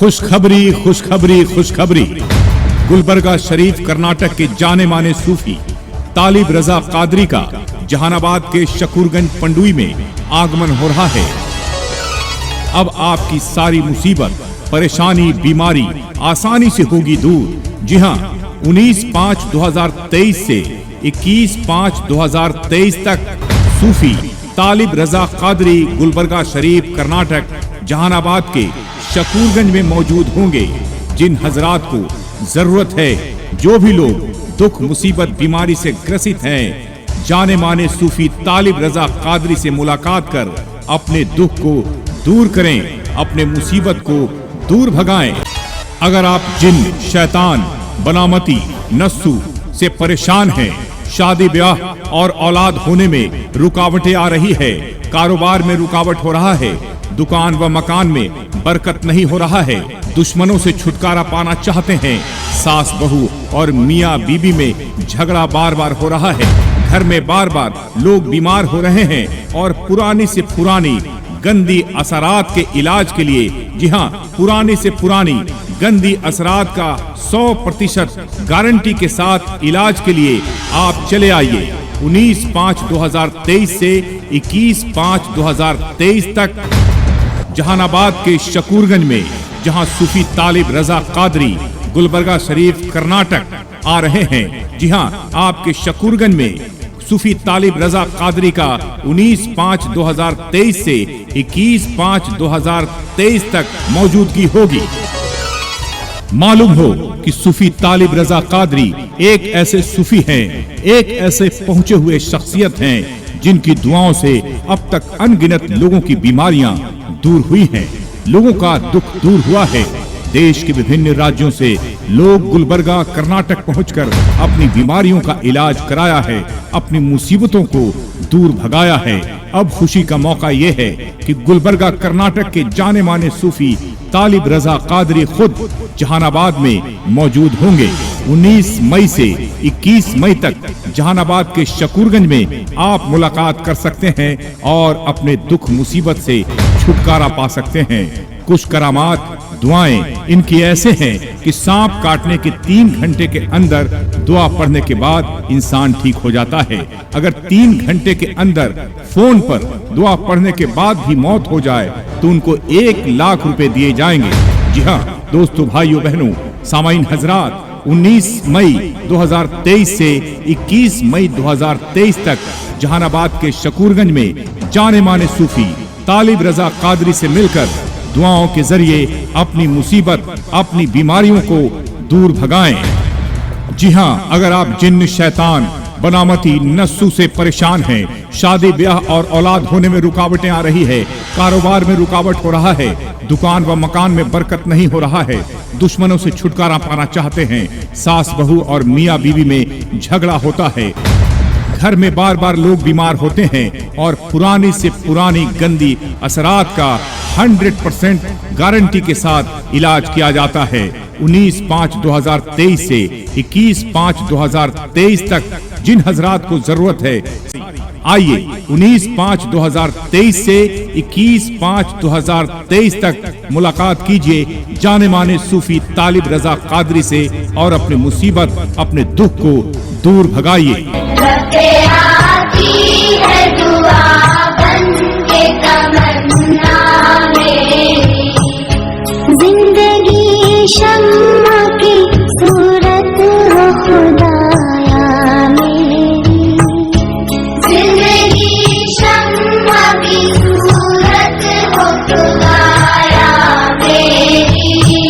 खुशखबरी खुशखबरी खुशखबरी। गुलबर्गा शरीफ कर्नाटक के जाने माने सूफी तालिब रजा कादरी का जहानाबाद के शकूरगंज पंडुई में आगमन हो रहा है। अब आपकी सारी मुसीबत, परेशानी, बीमारी आसानी से होगी दूर। जी हाँ, 19/5/2023 से 21/5/2023 तक सूफी तालिब रजा कादरी गुलबर्गा शरीफ कर्नाटक जहानाबाद के शकूरगंज में मौजूद होंगे। जिन हजरात को जरूरत है, जो भी लोग दुख, मुसीबत, बीमारी से ग्रसित हैं, जाने माने सूफी तालिब रजा कादरी से मुलाकात कर अपने दुख को दूर करें, अपने मुसीबत को दूर भगाएं। अगर आप जिन, शैतान, बनामती, नस्सू से परेशान हैं, शादी ब्याह और औलाद होने में रुकावटें आ रही है, कारोबार में रुकावट हो रहा है, दुकान व मकान में बरकत नहीं हो रहा है, दुश्मनों से छुटकारा पाना चाहते हैं, सास बहू और मियाँ बीबी में झगड़ा बार बार हो रहा है, घर में बार बार लोग बीमार हो रहे हैं और पुरानी से पुरानी गंदी असरात के इलाज के लिए, जी हाँ, पुरानी से पुरानी गंदी असरात का 100% गारंटी के साथ इलाज के लिए आप चले आइए। 19/5/2023 से 21/5/2023 तक जहानाबाद के शकूरगंज में, जहां सूफी तालिब रजा कादरी गुलबर्गा शरीफ कर्नाटक आ रहे हैं। जी हां, आपके शकूरगंज में सूफी तालिब रजा कादरी का 19/5/2023 से 21/5/2023 तक मौजूदगी होगी। मालूम हो कि सूफी तालिब रजा कादरी एक ऐसे सूफी हैं, एक ऐसे पहुंचे हुए शख्सियत हैं जिनकी दुआओं से अब तक अनगिनत लोगों की बीमारियां दूर हुई हैं, लोगों का दुख दूर हुआ है। देश के विभिन्न राज्यों से लोग गुलबर्गा कर्नाटक पहुंचकर अपनी बीमारियों का इलाज कराया है, अपनी मुसीबतों को दूर भगाया है। अब खुशी का मौका ये है कि गुलबर्गा कर्नाटक के जाने माने सूफी तालिब रजा कादरी खुद जहानाबाद में मौजूद होंगे। 19 मई से 21 मई तक जहानाबाद के शकूरगंज में आप मुलाकात कर सकते हैं और अपने दुख मुसीबत से छुटकारा पा सकते हैं। कुछ करामात, दुआएं इनकी ऐसे हैं कि सांप काटने के 3 घंटे के अंदर दुआ पढ़ने के बाद इंसान ठीक हो जाता है। अगर 3 घंटे के अंदर फोन पर दुआ पढ़ने के बाद भी मौत हो जाए तो उनको 1 लाख रुपए दिए जाएंगे। जी हाँ दोस्तों, भाइयों, बहनों, सामाईन हजरात, 19 मई 2023 से 21 मई 2023 तक जहानाबाद के शकूरगंज में जाने माने सूफी तालिब रजा कादरी से मिलकर दुआओं के जरिए अपनी मुसीबत, अपनी बीमारियों को दूर भगाएं। जी हाँ, अगर आप जिन्न, शैतान, बनामती, नस्सू से परेशान हैं, शादी ब्याह और औलाद होने में रुकावटें आ रही है, कारोबार में रुकावट हो रहा है, दुकान व मकान में बरकत नहीं हो रहा है, दुश्मनों से छुटकारा पाना चाहते हैं, सास बहू और मियाँ बीवी में झगड़ा होता है, घर में बार बार लोग बीमार होते हैं और पुरानी से पुरानी गंदी असरात का 100% गारंटी के साथ इलाज किया जाता है। 19/5/2023 से 21/5/2023 तक जिन हजरात को जरूरत है, आइए 19/5/2023 से 21/5/2023 तक मुलाकात कीजिए जाने माने सूफी तालिब रजा कादरी से और अपनी मुसीबत, अपने दुख को दूर भगाइए। जिंदगी शम्मा की सूरत हो खुदाया मेरी, जिंदगी शम्मा की सूरत हो खुदाया मेरी,